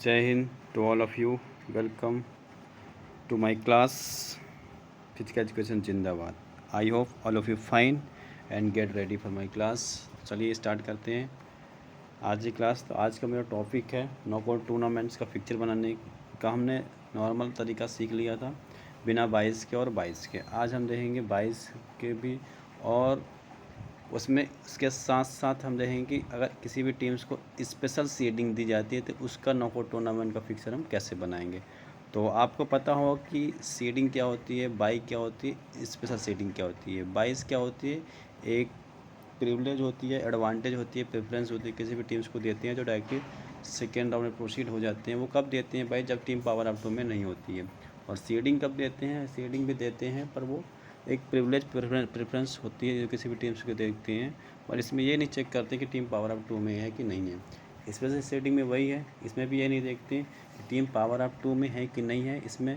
जय हिंद to all of you. Welcome to my class physical education जिंदाबाद। I hope all of you fine and get ready for my class. चलिए start करते हैं आज की क्लास। तो आज का मेरा टॉपिक है नॉकआउट टूर्नामेंट्स का पिक्चर बनाने का। हमने नॉर्मल तरीका सीख लिया था बिना 22 के और 22 के। आज हम देखेंगे 22 के भी, और उसमें इसके साथ साथ हम देखेंगे कि अगर किसी भी टीम्स को स्पेशल सीडिंग दी जाती है तो उसका नॉकआउट टूर्नामेंट का फिक्सर हम कैसे बनाएंगे। तो आपको पता होगा कि सीडिंग क्या होती है, बाई क्या होती है, स्पेशल सीडिंग क्या होती है। बाईस क्या होती है, एक प्रिविलेज होती है, एडवांटेज होती है, प्रेफरेंस होती है, किसी भी टीम्स को देते हैं जो डायरेक्टली सेकेंड राउंड में प्रोसीड हो जाते हैं। वो कब देते हैं भाई, जब टीम पावर ऑफ 2 में नहीं होती है। और सीडिंग कब देते हैं, सीडिंग भी देते हैं पर वो एक प्रिविलेज प्रेफरेंस होती है जो किसी भी टीम्स को देखते हैं, और इसमें ये नहीं चेक करते कि टीम पावर ऑफ 2 में है कि नहीं है। स्पेशल सीडिंग में वही है, इसमें भी ये नहीं देखते कि टीम पावर ऑफ 2 में है कि नहीं है। इसमें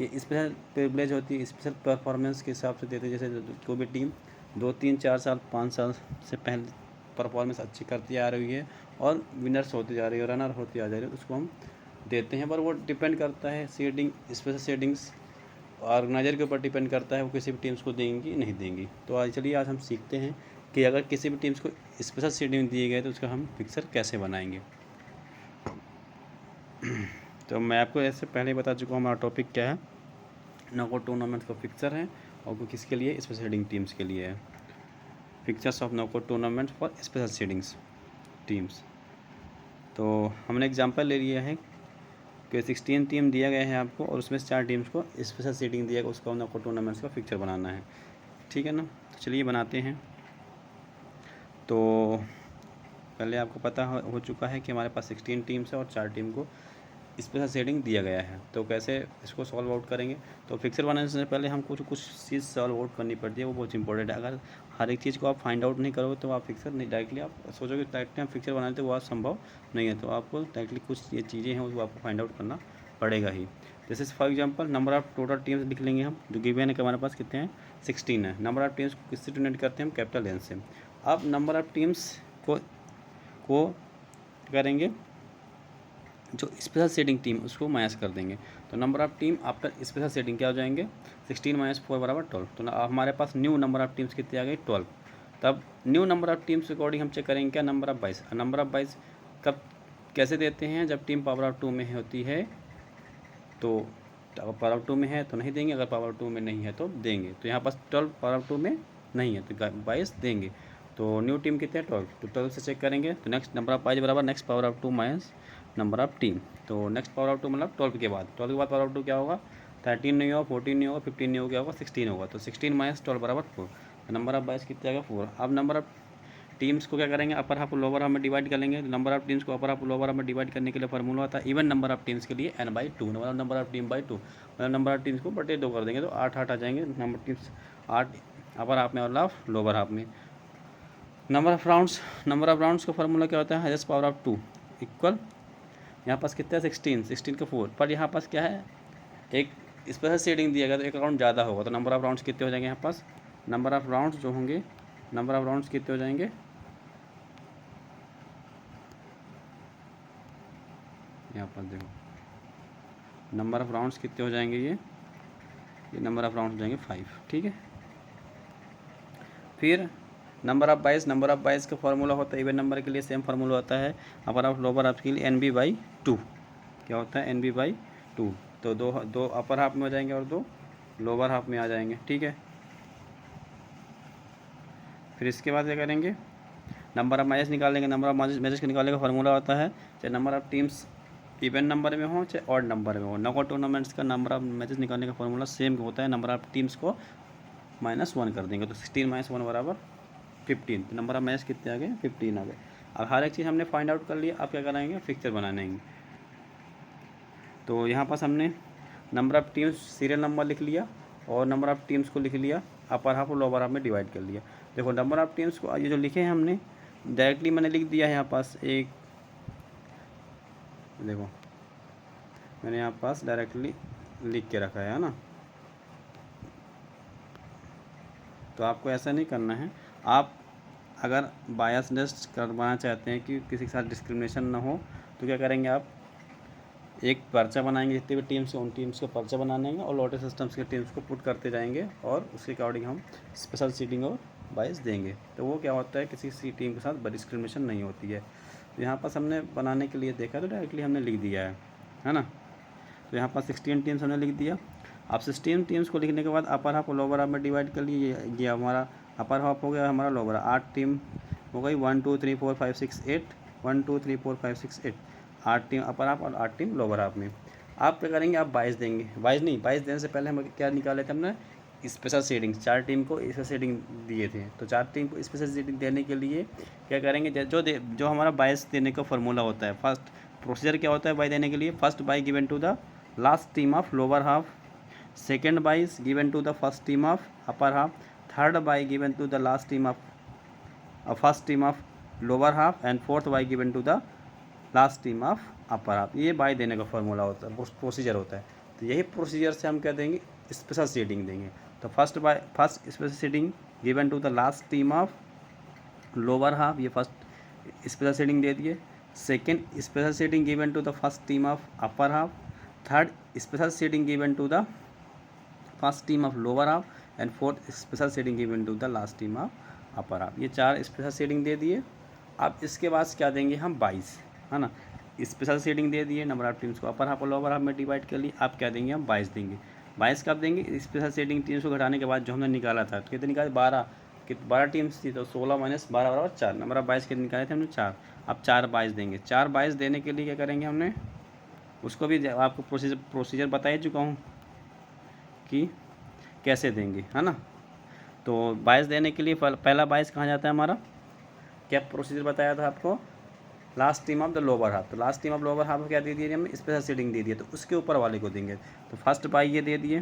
ये स्पेशल प्रिविलेज होती है, स्पेशल परफॉर्मेंस के हिसाब से देते हैं। जैसे कोई भी टीम 2 3 4 साल 5 साल से पहले परफॉर्मेंस अच्छी करती आ रही है और विनर्स होती जा रही है, रनर होती आ जा रही है, उसको हम देते हैं। पर वो डिपेंड करता है सीडिंग, स्पेशल सीडिंग्स ऑर्गेनाइजर के ऊपर डिपेंड करता है वो किसी भी टीम्स को देंगी नहीं देंगी। तो चलिए आज हम सीखते हैं कि अगर किसी भी टीम्स को स्पेशल सीडिंग दिए गए तो उसका हम फिक्सर कैसे बनाएंगे। तो मैं आपको ऐसे पहले बता चुका हूँ हमारा टॉपिक क्या है। नॉकआउट टूर्नामेंट का फिक्सर है और वो किसके लिए, स्पेशल सीडिंग टीम्स के लिए है। Fixtures of knockout tournament for special seedings teams. तो हमने एग्जांपल ले लिया है कि 16 टीम दिया गया है आपको, और उसमें से 4 टीम्स को स्पेशल सीडिंग दिया गया, उसका नॉकआउट टूर्नामेंट्स का फिक्चर बनाना है। ठीक है ना, तो चलिए बनाते हैं। तो पहले आपको पता हो चुका है कि हमारे पास 16 टीम्स है और 4 टीम को स्पेशल सीडिंग दिया गया है। तो कैसे इसको सॉल्व आउट करेंगे, तो फिक्सर बनाने से पहले हमको कुछ चीज़ सॉल्व आउट करनी पड़ती है, वो बहुत इंपॉर्टेंट है। अगर हर एक चीज़ को आप फाइंड आउट नहीं करोगे तो आप फिक्सर नहीं, डायरेक्टली आप सोचोगे डायरेक्टली हम फिक्सर बनाते वो आज संभव नहीं है। तो आपको डायरेक्टली कुछ ये चीज़ें हैं वो आपको फाइंड आउट करना पड़ेगा ही। जैसे for example number of total teams लिख लेंगे हम, जो गिवन है कि हमारे पास कितने हैं, 16 है। नंबर ऑफ टीम्स को किससे डिनोट करते हैं हम, कैपिटल एन से। अब नंबर ऑफ टीम्स को करेंगे, जो स्पेशल सीडिंग टीम उसको माइनस कर देंगे। तो number of team after special seeding क्या हो जाएंगे, 16 - 4 बराबर 12। तो हमारे पास न्यू नंबर ऑफ टीम्स कितनी आ गई, 12। तब न्यू नंबर ऑफ टीम्स के अकॉर्डिंग हम चेक करेंगे क्या, नंबर ऑफ 22। नंबर ऑफ 22 कब कैसे देते हैं, जब टीम पावर ऑफ 2 में होती है तो पावर ऑफ 2 में है तो नहीं देंगे, अगर पावर ऑफ 2 में नहीं है तो देंगे। तो यहाँ पास 12 पावर ऑफ 2 में नहीं है तो 22 देंगे। तो न्यू टीम कितने हैं, 12। तो 12 से चेक करेंगे तो नेक्स्ट नंबर ऑफ 22 बराबर next power of 2 minus number of team. तो नेक्स्ट पावर ऑफ 2 मतलब 12 के बाद, 12 के बाद पावर ऑफ 2 क्या होगा, 13 नहीं होगा, 14 नहीं होगा, 15 नहीं होगा, क्या होगा, 16 होगा। तो 16 - 12 बराबर 4। तो नंबर ऑफ 22 कितने आएगा, 4। अब नंबर ऑफ टीम्स को क्या करेंगे, अपर हाफ लोअर हाफ में डिवाइड कर लेंगे। नंबर ऑफ टीम्स को अपर हाफ लोअर हाफ में डिवाइड करने के लिए फार्मूला होता है इवन नंबर ऑफ टीम्स के लिए n/2, मतलब नंबर ऑफ टीम बाई 2, मतलब नंबर ऑफ टीम्स को बटे 2 कर देंगे तो 8 आ जाएंगे। नंबर टीम्स 8 अपर हाफ में और लोअर हाफ में। नंबर ऑफ राउंड्स का फार्मूला क्या होता है, हाईएस्ट पावर ऑफ 2 इक्वल, यहाँ पास कितना है 16 का 4, पर यहाँ पास क्या है एक स्पेशल सीडिंग दिया गया तो एक राउंड ज़्यादा होगा। तो नंबर ऑफ राउंड्स कितने हो जाएंगे, यहाँ पास नंबर ऑफ राउंड्स जो होंगे, नंबर ऑफ राउंड्स कितने हो जाएंगे, यहाँ पर देखो नंबर ऑफ राउंड्स कितने हो जाएंगे, ये नंबर ऑफ राउंड्स हो जाएंगे 5। ठीक है। फिर नंबर ऑफ 22 का फार्मूला होता है इवन नंबर के लिए सेम फार्मूला होता है अपर हाफ लोअर हाफ के लिए NB/2। क्या होता है, NB/2। तो दो अपर हाफ में हो जाएंगे और 2 लोअर हाफ में आ जाएंगे। ठीक है। फिर इसके बाद क्या करेंगे, नंबर ऑफ मैचेस निकालेंगे। नंबर ऑफ मैचेस के निकालने का फार्मूला होता है चाहे number of teams even number में हो चाहे ऑड नंबर में हो। नॉकआउट टूर्नामेंट्स का नंबर ऑफ मैचेस निकालने का फार्मूला सेम होता है, नंबर ऑफ टीम्स को -1 कर देंगे। तो 16 - 1 बराबर 15। तो नंबर ऑफ मैच कितने आ गए, 15 आ गए। अब हर एक चीज़ हमने फाइंड आउट कर लिया, अब क्या कराएंगे, फिक्सर बनाने। तो यहाँ पास हमने number of teams serial number लिख लिया और नंबर ऑफ टीम्स को लिख लिया अपर हाफ और लोअर हाफ में डिवाइड कर लिया। देखो नंबर ऑफ टीम्स को ये जो लिखे हैं हमने डायरेक्टली मैंने लिख दिया है यहाँ पास एक, देखो मैंने यहाँ पास डायरेक्टली लिख के रखा है ना। तो आपको ऐसा नहीं करना है, आप अगर बायसनेस करवाना चाहते हैं कि किसी के साथ डिस्क्रिमिनेशन ना हो तो क्या करेंगे, आप एक पर्चा बनाएंगे जितने भी टीम्स हैं उन टीम्स को पर्चा बनाएंगे और लॉटरी सिस्टम्स के टीम्स को पुट करते जाएंगे और उसके अकॉर्डिंग हम स्पेशल सीडिंग और बाइस देंगे। तो वो क्या होता है, किसी सी टीम के साथ डिस्क्रिमिनेशन नहीं होती है। तो यहाँ पास हमने बनाने के लिए देखा तो डायरेक्टली हमने लिख दिया है ना। तो यहाँ पर 16 टीम्स हमने लिख दिया। अब 16 टीम्स को लिखने के बाद अपर हाफ और लोअर हाफ में डिवाइड कर लिए। ये हमारा अपर हाफ हो गया, हमारा लोअर 8 टीम हो गई, 1 2 3 4 5 6 8, 1 2 3 4 5 6 8, 8 टीम अपर हाफ और 8 टीम लोअर हाफ में। आप क्या करेंगे, आप 22 देंगे, 22 देने से पहले हम क्या निकाले थे हमने, स्पेशल सीडिंग। 4 टीम को स्पेशल सीडिंग दिए थे, तो 4 टीम को स्पेशल सीडिंग देने के लिए क्या करेंगे, जो हमारा 22 देने का फार्मूला होता है, फर्स्ट प्रोसीजर क्या होता है बाई देने के लिए, first bye given to the last team of lower half, second bye is given to the first team of upper half, third bye given to the last team of first team of lower half and fourth bye given to the last team of upper half. ये bye देने का formula होता है, procedure होता है। तो यही procedure से हम क्या देंगे, स्पेशल सीडिंग देंगे। तो first special seeding given to the last team of lower half, ये फर्स्ट स्पेशल सीडिंग दे दिए। Second special seeding given to the first team of upper half, third special seeding given to the first team of lower half and fourth special seeding given to the last team of upper half. ये 4 special seeding दे दिए। अब इसके बाद क्या देंगे हम, 22, है ना। स्पेशल सीडिंग दे दिए, नंबर ऑफ टीम्स को अपर हाफ और लोअर हाफ में डिवाइड कर लिए। अब क्या देंगे हम, 22 देंगे। 22 कब देंगे, स्पेशल सीडिंग टीम्स को घटाने के बाद जो हमने निकाला था, कितने निकाले, 12 टीम्स थी, तो 16 माइनस 12 बराबर 4, नंबर ऑफ 22 के निकाले थे हमने 4। अब 4 22 देंगे। 4 22 देने के लिए क्या करेंगे हमने, उसको भी आपको प्रोसीजर बता ही चुका हूँ कि कैसे देंगे, है ना। तो 22 देने के लिए पहला 22 कहाँ जाता है हमारा, क्या प्रोसीजर बताया था आपको, last team of the lower half. तो last team of lower half क्या दे दिए हमने, स्पेशल सीडिंग दे दिए, तो उसके ऊपर वाले को देंगे। तो फर्स्ट बाई ये दे दिए,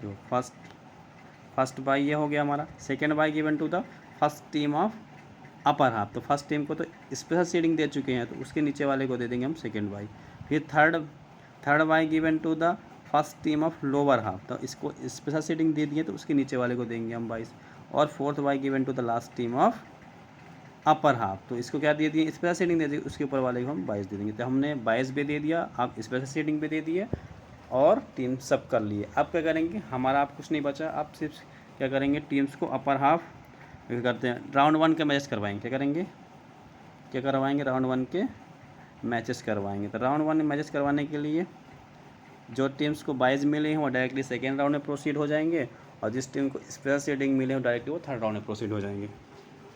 जो फर्स्ट बाई ये हो गया हमारा। Second bye given to the first team of upper half, तो फर्स्ट टीम को तो स्पेशल सीडिंग दे चुके हैं, तो उसके नीचे वाले को दे देंगे हम सेकेंड बाई। फिर third bye given to the first team of lower half, तो इसको स्पेशल सीडिंग दे दिए, तो उसके नीचे वाले को देंगे हम 22। और fourth bye given to the last team of upper half, तो इसको क्या दे दिए, स्पेशल सीडिंग दे दी, उसके ऊपर वाले को हम 22 दे देंगे। तो हमने 22 भी दे दिया, आप स्पेशल सीडिंग भी दे दिए और टीम सब कर लिए। अब क्या करेंगे, हमारा आप कुछ नहीं बचा, आप सिर्फ क्या करेंगे, टीम्स को अपर हाफ करते हैं, राउंड 1 के मैचेस करवाएंगे। क्या करेंगे, क्या करवाएंगे, राउंड 1 के मैचेस करवाएंगे। तो राउंड 1 में मैचेस करवाने के लिए जो टीम्स को 22 मिले हैं वो डायरेक्टली सेकेंड राउंड में प्रोसीड हो जाएंगे, और जिस टीम को स्पेशल सीडिंग मिले हो डायरेक्टली वो थर्ड राउंड में प्रोसीड हो जाएंगे,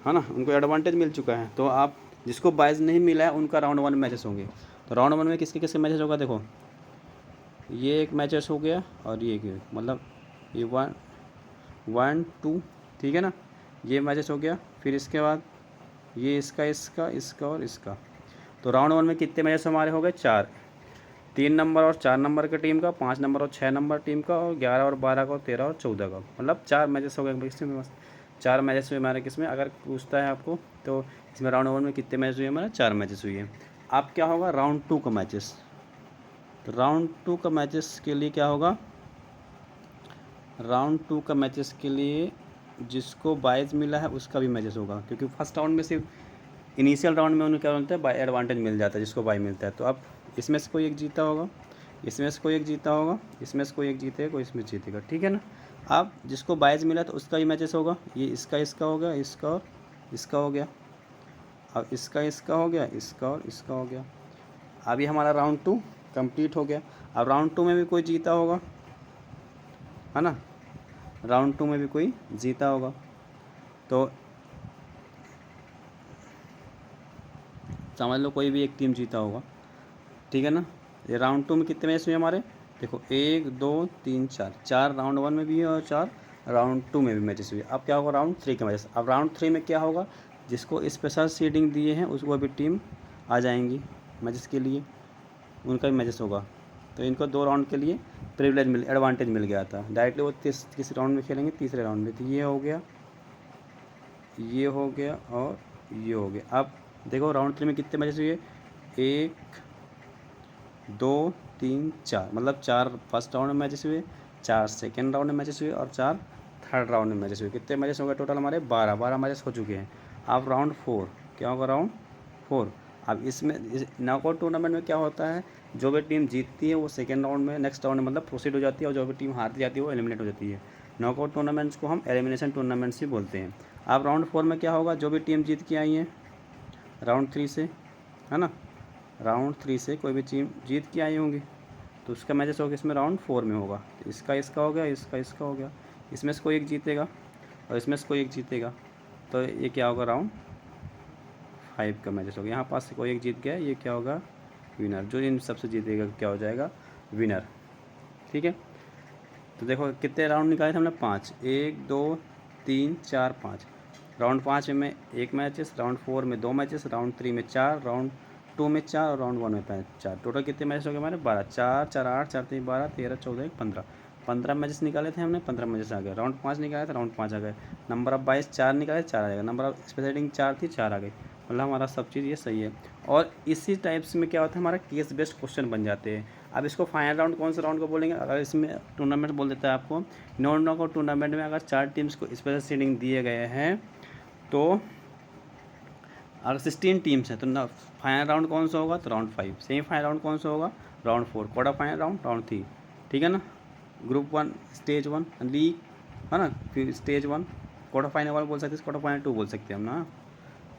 है ना। उनको एडवांटेज मिल चुका है। तो आप जिसको 22 नहीं मिला है उनका राउंड 1 मैचेस होंगे। तो राउंड 1 में किसके किसके मैचेस होगा, देखो ये एक मैचेस हो गया और ये एक, मतलब ये 1 2, ठीक है ना, ये मैचेस हो गया। फिर इसके बाद ये इसका और इसका। तो राउंड 1 में कितने मैचेस हमारे हो गए, 4, 3 नंबर और 4 नंबर के टीम का, 5 नंबर और 6 नंबर टीम का, और 11 और 12 का, और 13 और 14 का, मतलब 4 मैचेस हो गए इसमें। बस 4 मैचेस हुए हमारे किसमें, अगर पूछता है आपको तो इसमें राउंड 1 में कितने मैचेस हुए हमारे, 4 मैचेस हुए हैं। अब क्या होगा, राउंड 2 का मैचेस। तो राउंड 2 का मैचेस के लिए क्या होगा, राउंड 2 का मैचेस के लिए जिसको 22 मिला है उसका भी मैचेस होगा, क्योंकि फर्स्ट राउंड में सिर्फ इनिशियल राउंड में उन्हें क्या होता है, बाई एडवांटेज मिल जाता है जिसको बाई मिलता है। तो अब इसमें से कोई एक जीता होगा, इसमें से कोई एक जीता होगा, इसमें से कोई एक जीतेगा, कोई इसमें जीतेगा, ठीक है ना। अब जिसको 22 मिला तो उसका ही मैचेस होगा, ये इसका हो गया, इसका और इसका हो गया, अब इसका हो गया, इसका और इसका हो गया। अब ये हमारा राउंड 2 कंप्लीट हो गया। अब राउंड 2 में भी कोई जीता होगा, है ना, राउंड 2 में भी कोई जीता होगा। तो समझ लो कोई भी एक टीम जीता होगा, ठीक है ना। ये राउंड 2 में कितने मैच हुए हमारे, देखो 1 2 3 4 राउंड 1 में भी है और 4 राउंड 2 में भी मैचेस हुए। अब क्या होगा, राउंड 3 के मैचेस। अब राउंड 3 में क्या होगा, जिसको स्पेशल सीडिंग दिए हैं उसको अभी टीम आ जाएंगी मैचेस के लिए, उनका भी मैचेस होगा। तो इनको 2 राउंड के लिए एडवांटेज मिल गया था, डायरेक्टली वो किस राउंड में खेलेंगे, तीसरे राउंड में। तो ये हो गया, ये हो गया और ये हो गया। अब देखो राउंड 3 में कितने मैचेस हुए, 1 2 3 4, मतलब 4 फर्स्ट राउंड में मैचेस हुए, 4 सेकेंड राउंड में मैचेस हुए और 4 थर्ड राउंड में मैचेस हुए। कितने मैचेस हो गए टोटल हमारे, 12 मैचेस हो चुके हैं। अब राउंड 4 क्या होगा, राउंड 4। अब इसमें नॉकआउट टूर्नामेंट में क्या होता है, जो भी टीम जीतती है वो सेकेंड राउंड में, नेक्स्ट राउंड में मतलब प्रोसीड हो जाती है, और जो भी टीम हारती जाती है वो एलिमिनेट हो जाती है। नॉकआउट टूर्नामेंट्स को हम एलिमिनेशन टूर्नामेंट्स ही बोलते हैं। अब राउंड 4 में क्या होगा, जो भी टीम जीत के आई है राउंड 3 से, है ना, राउंड 3 से कोई भी टीम जीत के आई होंगी तो उसका मैचेस होगा इसमें राउंड 4 में होगा। तो इसका हो गया, इसका हो गया, इसमें से कोई एक जीतेगा और इसमें से कोई एक जीतेगा, तो ये क्या होगा, राउंड 5 का मैचेस होगा। यहाँ पास से कोई एक जीत गया, ये क्या होगा, विनर। जो इन सबसे जीतेगा क्या हो जाएगा, विनर। ठीक है, तो देखो कितने राउंड निकाले थे हमने, 5, 1 2 3 4 5। राउंड 5 में 1 मैचेस, राउंड 4 में 2 मैचेस, राउंड 3 में 4, राउंड 2 में 4 और राउंड 1 में 4। टोटल कितने मैचेस हो गए हमारे, 12, 4 4 8 4 3 12 13 14 15। 15 मैचेस निकाले थे हमने, 15 मैचेस आ गए। राउंड 5 निकाले थे, राउंड 5 आ गए। नंबर ऑफ 22 4 निकाले, 4 आ जाएगा। नंबर ऑफ स्पेशल हीटिंग 4 थी, 4 आ गई। मतलब हमारा सब चीज़ ये सही है। और इसी टाइप्स में क्या होता है, हमारा केस बेस्ड क्वेश्चन बन जाते हैं। अब इसको फाइनल राउंड कौन से राउंड को बोलेंगे, अगर इसमें टूर्नामेंट बोल देता है आपको, नॉन नॉकआउट टूर्नामेंट में अगर 4 टीम्स को स्पेशल सीडिंग दिए गए हैं, तो अगर 16 टीम्स हैं तो ना फाइनल राउंड कौन सा होगा, तो राउंड 5। सेमीफाइनल राउंड कौन सा होगा, round 4। Quarter final round round 3। ठीक है ना, ग्रुप 1 स्टेज 1 लीग, है ना, फिर स्टेज 1 क्वार्टर फाइनल वाला बोल सकते हैं, क्वार्टर फाइनल 2 बोल सकते हैं हम ना।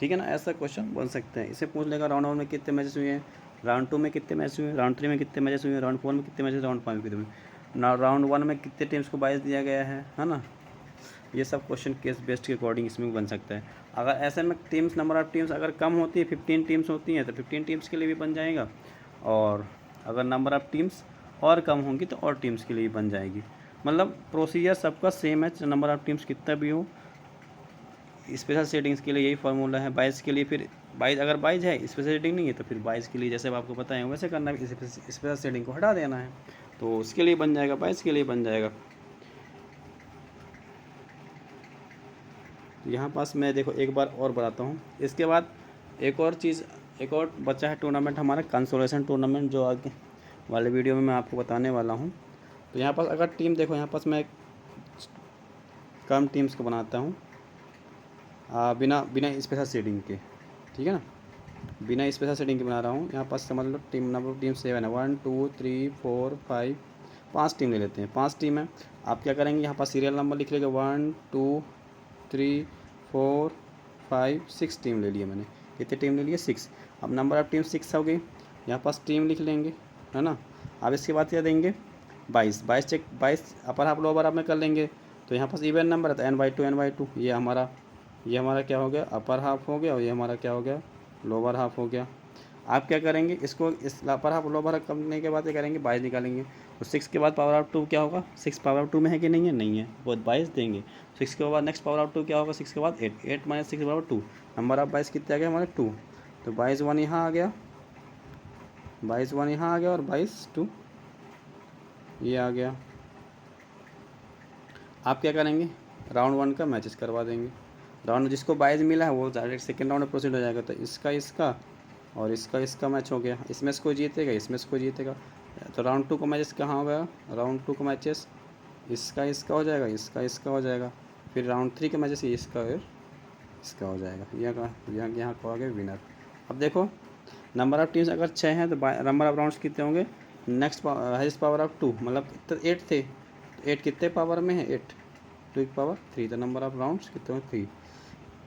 ठीक है ना, ऐसा क्वेश्चन बन सकते हैं। इसे पूछ लेगा राउंड 1 में कितने मैचेस हुए हैं, राउंड 2 में कितने मैच हुए, राउंड 3 में कितने मैचेस हुए, राउंड 4 में कितने मैचेस, राउंड 5 में कितने हुए, राउंड 1 में कितने टीम्स को 22 दिया गया है ना। ये सब क्वेश्चन केस बेस्ड के अकॉर्डिंग इसमें बन सकता है। अगर ऐसे में टीम्स, नंबर ऑफ टीम्स अगर कम होती है, 15 टीम्स होती हैं, तो 15 टीम्स के लिए भी बन जाएगा। और अगर नंबर ऑफ टीम्स और कम होंगी तो और टीम्स के लिए भी बन जाएगी। मतलब प्रोसीजर सबका सेम है, नंबर ऑफ टीम्स कितना भी हो। स्पेशल सेटिंग्स के लिए यही फार्मूला है। 22 के लिए फिर 22, अगर 22 है स्पेशल सेटिंग नहीं है तो फिर 22 के लिए जैसे आपको पता है वैसे करना है, स्पेशल सेटिंग को हटा देना है, तो उसके लिए बन जाएगा, 22 के लिए बन जाएगा। यहाँ पास मैं देखो एक बार और बताता हूँ। इसके बाद एक और चीज़, एक और बचा है टूर्नामेंट हमारा, कंसोलेशन टूर्नामेंट, जो आगे वाले वीडियो में मैं आपको बताने वाला हूँ। तो यहाँ पास अगर टीम देखो, यहाँ पास मैं कम टीम्स को बनाता हूँ बिना स्पेशल सेटिंग के। ठीक है ना, बिना स्पेशल सेटिंग के बना रहा हूँ। यहाँ पास समझ लो टीम नंबर टीम 7 है, 1 2 3 4 5, 5 टीम ले लेते हैं। 5 टीम है, आप क्या करेंगे, यहाँ पास सीरियल नंबर लिख लेंगे, 1 2 3 4 5 6 टीम ले लिए मैंने। कितने टीम ले लिए, 6। अब नंबर ऑफ टीम 6 हो गई, यहाँ पास टीम लिख लेंगे, है ना। अब इसके बाद क्या देंगे, 22 check, 22 upper half lower half में कर लेंगे। तो यहाँ पास इवन नंबर है तो n/2 ये हमारा क्या हो गया, अपर हाफ हो गया, और ये हमारा क्या हो गया, लोअर हाफ हो गया। आप क्या करेंगे, इसको इस अपर हाफ लोअर हाफ करने के बाद क्या करेंगे, 22 निकालेंगे। तो 6 के बाद पावर ऑफ 2 क्या होगा, 6 पावर ऑफ 2 में है कि नहीं है, नहीं है, वो 22 देंगे। 6 के बाद नेक्स्ट पावर ऑफ 2 क्या होगा, 6 के बाद 8, 8 - 6 = 2। नंबर ऑफ 22 कितने आ गए हमारे, 2। तो 22 1 यहाँ आ गया, 22 1 यहाँ आ गया, और 22 2 ये आ गया। आप क्या करेंगे, राउंड 1 का मैचेस करवा देंगे। राउंड जिसको 22 मिला है वो डायरेक्ट सेकेंड राउंड में प्रोसीड हो जाएगा। तो इसका और इसका मैच हो गया, इसमें से कोई जीतेगा, इसमें से कोई जीतेगा। तो राउंड 2 का मैचेस कहाँ हो गया, राउंड 2 का मैचेस इसका हो जाएगा, इसका हो जाएगा। फिर राउंड 3 के मैचेस इसका और इसका हो जाएगा। यहाँ को आ गया विनर। अब देखो नंबर ऑफ टीम्स अगर 6 हैं तो नंबर ऑफ राउंड्स कितने होंगे, नेक्स्ट हाईएस्ट पावर ऑफ 2, मतलब 8 थे, 8 कितने पावर में है, 8 2 की पावर 3। तो नंबर ऑफ राउंड्स कितने होंगे, 3।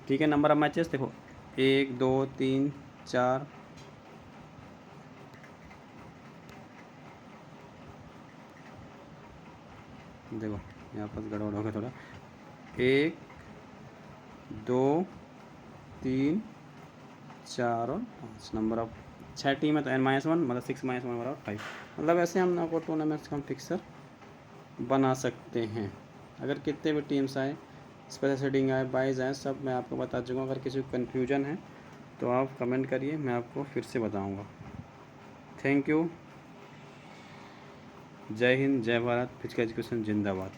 ठीक है, नंबर ऑफ मैचेस देखो 1 2 3 4, देखो यहाँ पर गड़बड़ हो गया थोड़ा, 1 2 3 4 और 5। नंबर ऑफ 6 टीम है तो n-1 मतलब 6 - 1 = 5। मतलब ऐसे हम आपको टूर्नामेंट्स का हम फिक्सर बना सकते हैं। अगर कितने भी टीम्स आए, स्पेशल सेटिंग आए, 22 आए, सब मैं आपको बता चुका हूँ। अगर किसी को कन्फ्यूजन है तो आप कमेंट करिए, मैं आपको फिर से बताऊँगा। Thank you. जय हिंद, जय भारत, फिजिकल एजुकेशन जिंदाबाद।